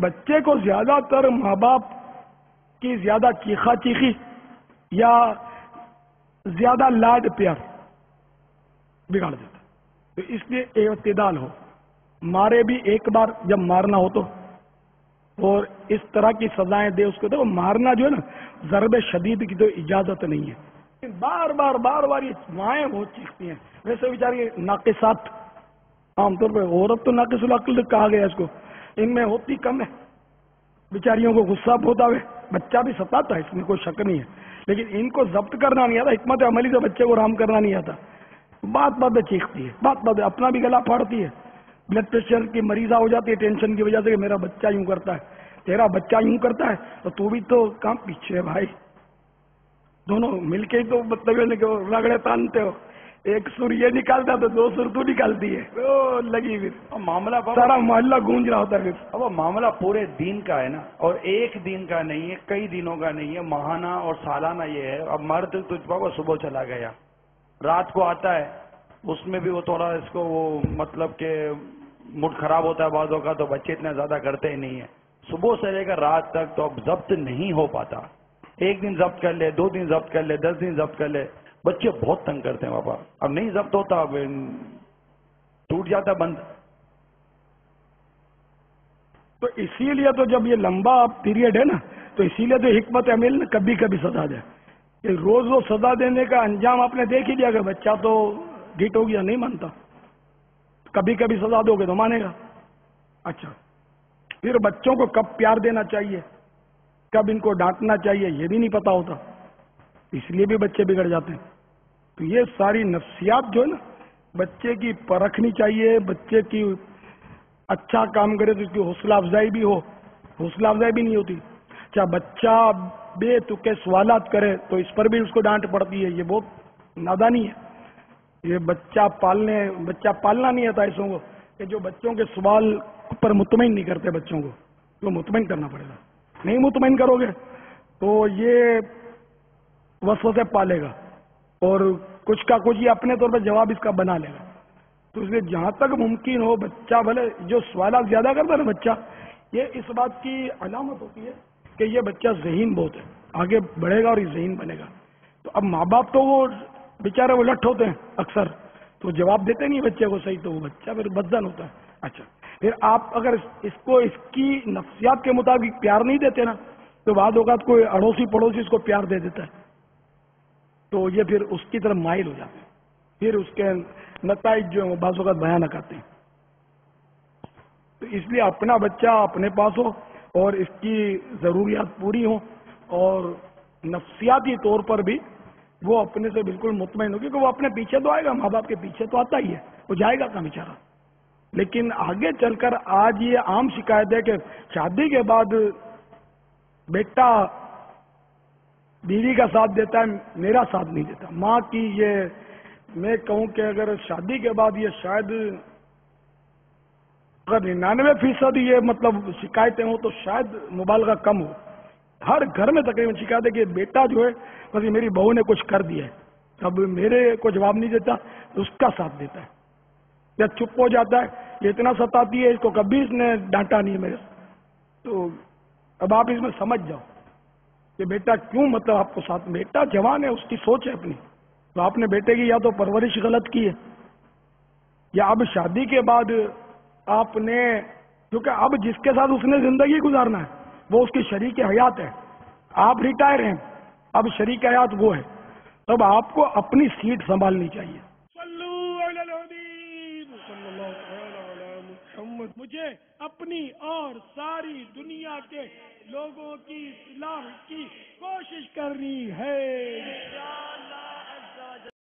بچے کو زیادہ تر ماں باپ کی زیادہ چیخا چیخی یا زیادہ لاڈ پیار بگاڑ دیتا، تو اس لیے اعتدال ہو، مارے بھی ایک بار جب مارنا ہو تو، اور اس طرح کی سزائیں دے اس کو، تو مارنا جو ہے نا ضرب شدید کی تو اجازت نہیں ہے، بار بار یہ مائیں بہت چیختی ہیں، ویسے بیچاری ناقصات عام طور پہ، عورت تو ناقص العقل کہا گیا اس کو، ان میں ہوتی کم ہے، بیچاریوں کو غصہ ہوتا ہے، بچہ بھی ستاتا ہے، اس میں کوئی شک نہیں ہے، لیکن ان کو ضبط کرنا نہیں آتا، حکمت عملی سے بچے کو رام کرنا نہیں آتا، بات میں چیختی ہے، بات میں اپنا بھی گلا پھاڑتی ہے، بلڈ پریشر کی مریضہ ہو جاتی ہے ٹینشن کی وجہ سے کہ میرا بچہ یوں کرتا ہے، تیرا بچہ یوں کرتا ہے تو بھی تو کام پیچھے ہے بھائی، دونوں مل کے ہی تو مطلب رگڑے تانتے ہو، ایک سر یہ نکالتا تو دو سر تو نکالتی ہے، او لگی پھر معاملہ سارا محلہ گونج رہا ہوتا ہے پھر۔ اب وہ معاملہ پورے دین کا ہے نا، اور ایک دن کا نہیں ہے، کئی دنوں کا نہیں ہے، ماہانہ اور سالانہ یہ ہے۔ اب مرد تجھ پر صبح چلا گیا، رات کو آتا ہے، اس میں بھی وہ تھوڑا اس کو وہ مطلب کہ موڈ خراب ہوتا ہے بعضوں کا، تو بچے اتنا زیادہ کرتے ہی نہیں ہیں، صبح سے لے کر رات تک تو اب ضبط نہیں ہو پاتا، ایک دن ضبط کر لے، 2 دن ضبط کر لے، 10 دن ضبط کر لے، بچے بہت تنگ کرتے ہیں بابا، اب نہیں ضبط ہوتا، اب ٹوٹ جاتا بند۔ تو اسی لیے تو جب یہ لمبا پیریڈ ہے نا، تو اسی لیے تو حکمت عمل نے کبھی کبھی سزا دے، کہ روز وہ سزا دینے کا انجام آپ نے دیکھ ہی لیا کہ بچہ تو ڈھیٹ ہو گیا، نہیں مانتا، کبھی کبھی سزا دو گے تو مانے گا۔ اچھا، پھر بچوں کو کب پیار دینا چاہیے، کب ان کو ڈانٹنا چاہیے، یہ بھی نہیں پتا ہوتا، اس لیے بھی بچے بگڑ جاتے ہیں۔ تو یہ ساری نفسیات جو ہے نا بچے کی پرکھنی چاہیے، بچے کی اچھا کام کرے تو اس کی حوصلہ افزائی بھی ہو، حوصلہ افزائی بھی نہیں ہوتی۔ اچھا، بچہ بے تکے سوالات کرے تو اس پر بھی اس کو ڈانٹ پڑتی ہے، یہ بہت نادانی ہے۔ یہ بچہ پالنا نہیں آتا ایسوں کو، کہ جو بچوں کے سوال پر مطمئن نہیں کرتے بچوں کو، تو مطمئن کرنا پڑے گا، نہیں مطمئن کرو گے تو یہ وسوسے پالے گا اور کچھ کا کچھ یہ اپنے طور پہ جواب اس کا بنا لے گا۔ تو اس لیے جہاں تک ممکن ہو بچہ بھلے جو سوالات زیادہ کرتا ہے نا بچہ، یہ اس بات کی علامت ہوتی ہے کہ یہ بچہ ذہین بہت ہے، آگے بڑھے گا اور یہ ذہین بنے گا۔ تو اب ماں باپ تو وہ بیچارے وہ لٹ ہوتے ہیں اکثر، تو جواب دیتے نہیں بچے کو صحیح، تو وہ بچہ پھر بدزن ہوتا ہے۔ اچھا، پھر آپ اگر اس کو اس کی نفسیات کے مطابق پیار نہیں دیتے نا، تو بعض اوقات کوئی اڑوسی پڑوسی اس کو پیار دے دیتا ہے، تو یہ پھر اس کی طرف مائل ہو جاتے ہیں، پھر اس کے نتائج جو ہیں وہ بعض اوقات بھیانک آتے ہیں۔ تو اس لیے اپنا بچہ اپنے پاس ہو اور اس کی ضروریات پوری ہوں، اور نفسیاتی طور پر بھی وہ اپنے سے بالکل مطمئن ہو، کیونکہ وہ اپنے پیچھے تو آئے گا، ماں باپ کے پیچھے تو آتا ہی ہے، وہ جائے گا کہاں بیچارہ۔ لیکن آگے چل کر آج یہ عام شکایت ہے کہ شادی کے بعد بیٹا بیوی کا ساتھ دیتا ہے، میرا ساتھ نہیں دیتا، ماں کی یہ میں کہوں کہ اگر شادی کے بعد یہ شاید اگر 99% یہ مطلب شکایتیں ہوں تو شاید مبالغہ کم ہو، ہر گھر میں تقریباً شکایت ہے کہ بیٹا جو ہے بس یہ میری بہو نے کچھ کر دیا ہے، اب میرے کو جواب نہیں دیتا، اس کا ساتھ دیتا ہے یا چپ ہو جاتا ہے، یہ اتنا ستاتی ہے، اس کو کبھی اس نے ڈانٹا نہیں ہے میرے سے۔ تو اب آپ اس میں سمجھ جاؤ کہ بیٹا کیوں مطلب آپ کو ساتھ، بیٹا جوان ہے، اس کی سوچ ہے اپنی، تو آپ نے بیٹے کی یا تو پرورش غلط کی ہے، یا اب شادی کے بعد آپ نے، کیونکہ اب جس کے ساتھ اس نے زندگی گزارنا ہے وہ اس کی شریک حیات ہے، آپ ریٹائر ہیں، اب شریک حیات وہ ہے، تب آپ کو اپنی سیٹ سنبھالنی چاہیے۔ صلو علی الحبیب صلی اللہ تعالی علی محمد۔ مجھے اپنی اور ساری دنیا کے لوگوں کی اصلاح کی کوشش کرنی ہے انشاءاللہ۔